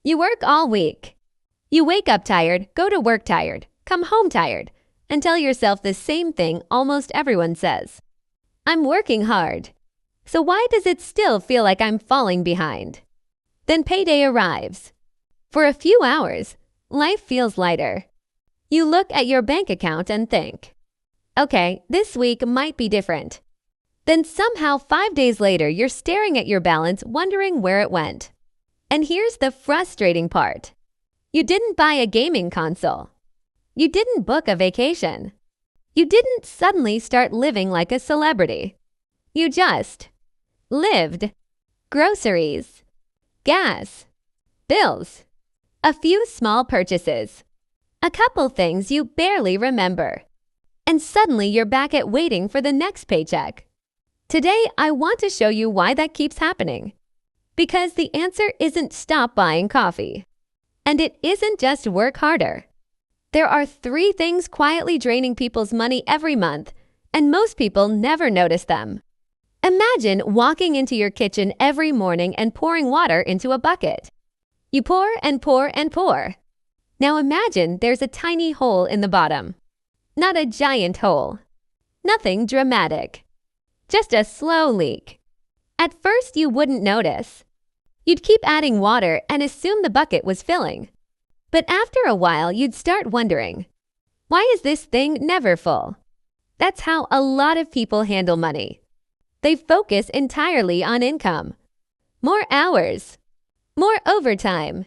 You work all week. You wake up tired, go to work tired, come home tired, and tell yourself the same thing almost everyone says. I'm working hard. So why does it still feel like I'm falling behind? Then payday arrives. For a few hours, life feels lighter. You look at your bank account and think, okay, this week might be different. Then somehow 5 days later, you're staring at your balance, wondering where it went. And here's the frustrating part. You didn't buy a gaming console. You didn't book a vacation. You didn't suddenly start living like a celebrity. You just lived. Groceries, gas, bills, a few small purchases, a couple things you barely remember. And suddenly you're back at waiting for the next paycheck. Today, I want to show you why that keeps happening. Because the answer isn't stop buying coffee. And it isn't just work harder. There are 3 things quietly draining people's money every month, and most people never notice them. Imagine walking into your kitchen every morning and pouring water into a bucket. You pour and pour and pour. Now imagine there's a tiny hole in the bottom. Not a giant hole. Nothing dramatic. Just a slow leak. At first you wouldn't notice. You'd keep adding water and assume the bucket was filling. But after a while you'd start wondering, why is this thing never full? That's how a lot of people handle money. They focus entirely on income. More hours. More overtime.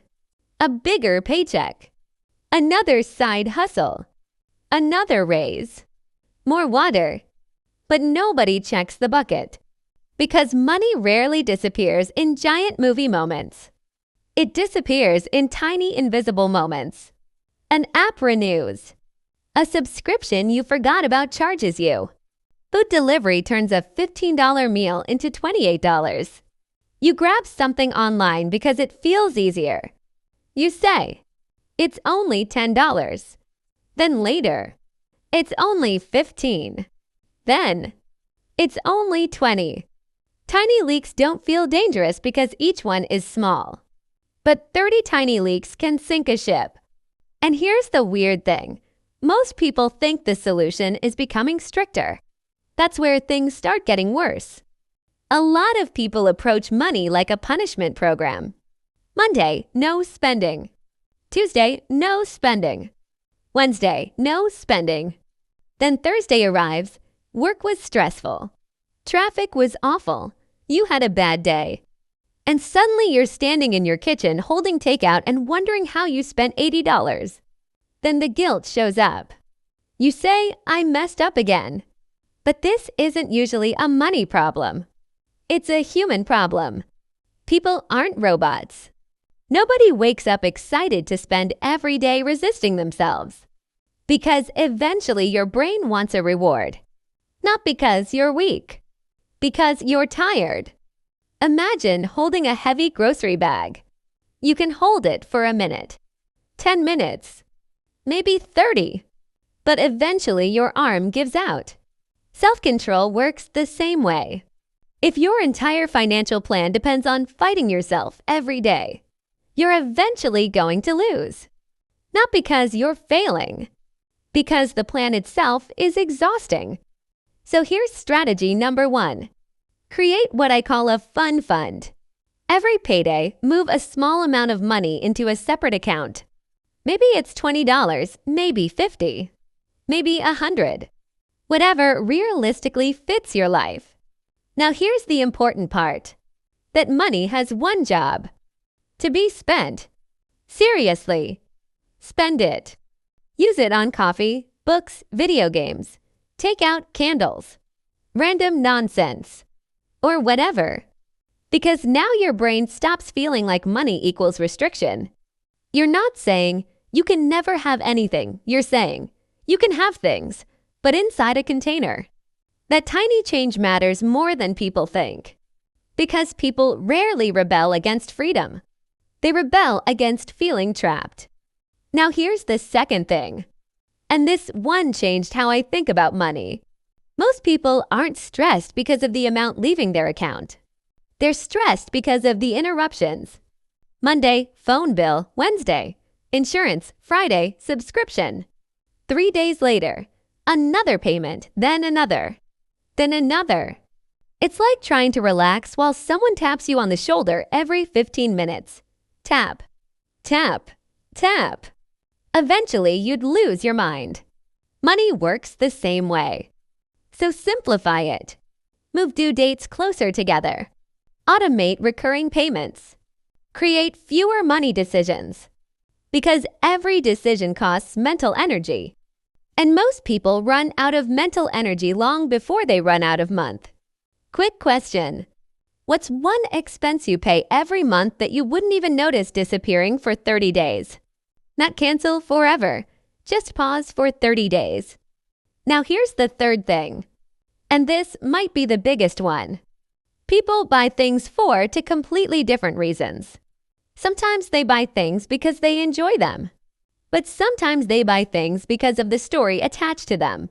A bigger paycheck. Another side hustle. Another raise. More water. But nobody checks the bucket. Because money rarely disappears in giant movie moments. It disappears in tiny invisible moments. An app renews. A subscription you forgot about charges you. Food delivery turns a $15 meal into $28. You grab something online because it feels easier. You say, it's only $10. Then later, it's only $15. Then, it's only $20. Tiny leaks don't feel dangerous because each one is small. But 30 tiny leaks can sink a ship. And here's the weird thing. Most people think the solution is becoming stricter. That's where things start getting worse. A lot of people approach money like a punishment program. Monday, no spending. Tuesday, no spending. Wednesday, no spending. Then Thursday arrives. Work was stressful. Traffic was awful. You had a bad day. And suddenly you're standing in your kitchen holding takeout and wondering how you spent $80. Then the guilt shows up. You say, I messed up again. But this isn't usually a money problem. It's a human problem. People aren't robots. Nobody wakes up excited to spend every day resisting themselves. Because eventually your brain wants a reward. Not because you're weak. Because you're tired. Imagine holding a heavy grocery bag. You can hold it for a minute, 10 minutes, maybe 30. But eventually your arm gives out. Self-control works the same way. If your entire financial plan depends on fighting yourself every day, you're eventually going to lose. Not because you're failing, because the plan itself is exhausting. So here's strategy number 1. Create what I call a fun fund. Every payday, move a small amount of money into a separate account. Maybe it's $20, maybe $50, maybe $100. Whatever realistically fits your life. Now here's the important part. That money has one job. To be spent. Seriously. Spend it. Use it on coffee, books, video games. Take out candles. Random nonsense. Or whatever. Because now your brain stops feeling like money equals restriction. You're not saying, you can never have anything. You're saying, you can have things, but inside a container. That tiny change matters more than people think. Because people rarely rebel against freedom. They rebel against feeling trapped. Now here's the second thing. And this one changed how I think about money. Most people aren't stressed because of the amount leaving their account. They're stressed because of the interruptions. Monday, phone bill, Wednesday. Insurance, Friday, subscription. 3 days later, another payment, then another. Then another. It's like trying to relax while someone taps you on the shoulder every 15 minutes. Tap, tap, tap. Eventually, you'd lose your mind. Money works the same way. So simplify it. Move due dates closer together. Automate recurring payments. Create fewer money decisions. Because every decision costs mental energy. And most people run out of mental energy long before they run out of month. Quick question. What's one expense you pay every month that you wouldn't even notice disappearing for 30 days? Not cancel forever. Just pause for 30 days. Now here's the third thing. And this might be the biggest one. People buy things for to completely different reasons. Sometimes they buy things because they enjoy them. But sometimes they buy things because of the story attached to them.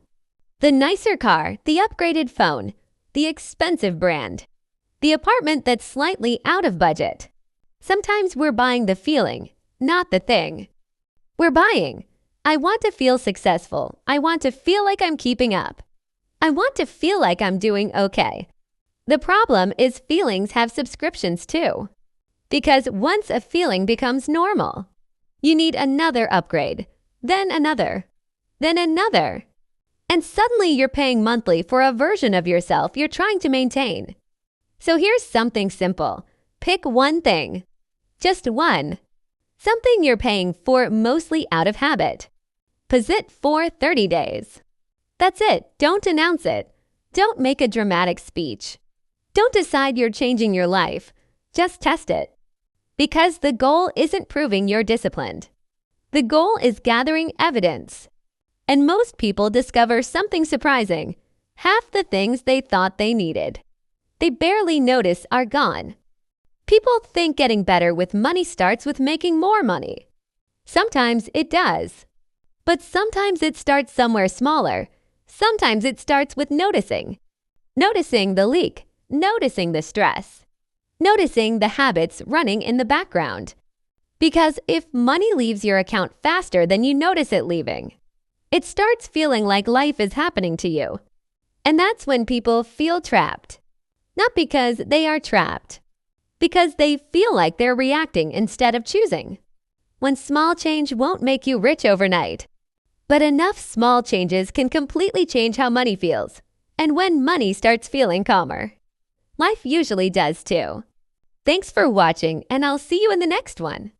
The nicer car, the upgraded phone, the expensive brand, the apartment that's slightly out of budget. Sometimes we're buying the feeling, not the thing. We're buying, I want to feel successful. I want to feel like I'm keeping up. I want to feel like I'm doing okay. The problem is feelings have subscriptions too. Because once a feeling becomes normal, you need another upgrade, then another, then another. And suddenly you're paying monthly for a version of yourself you're trying to maintain. So here's something simple. Pick one thing. Just one. Something you're paying for mostly out of habit. Pause it for 30 days. That's it. Don't announce it. Don't make a dramatic speech. Don't decide you're changing your life. Just test it. Because the goal isn't proving you're disciplined. The goal is gathering evidence. And most people discover something surprising. Half the things they thought they needed, they barely notice are gone. People think getting better with money starts with making more money. Sometimes it does. But sometimes it starts somewhere smaller. Sometimes it starts with noticing. Noticing the leak. Noticing the stress. Noticing the habits running in the background. Because if money leaves your account faster than you notice it leaving, it starts feeling like life is happening to you. And that's when people feel trapped. Not because they are trapped. Because they feel like they're reacting instead of choosing. When small change won't make you rich overnight. But enough small changes can completely change how money feels. And when money starts feeling calmer. Life usually does too. Thanks for watching, and I'll see you in the next one.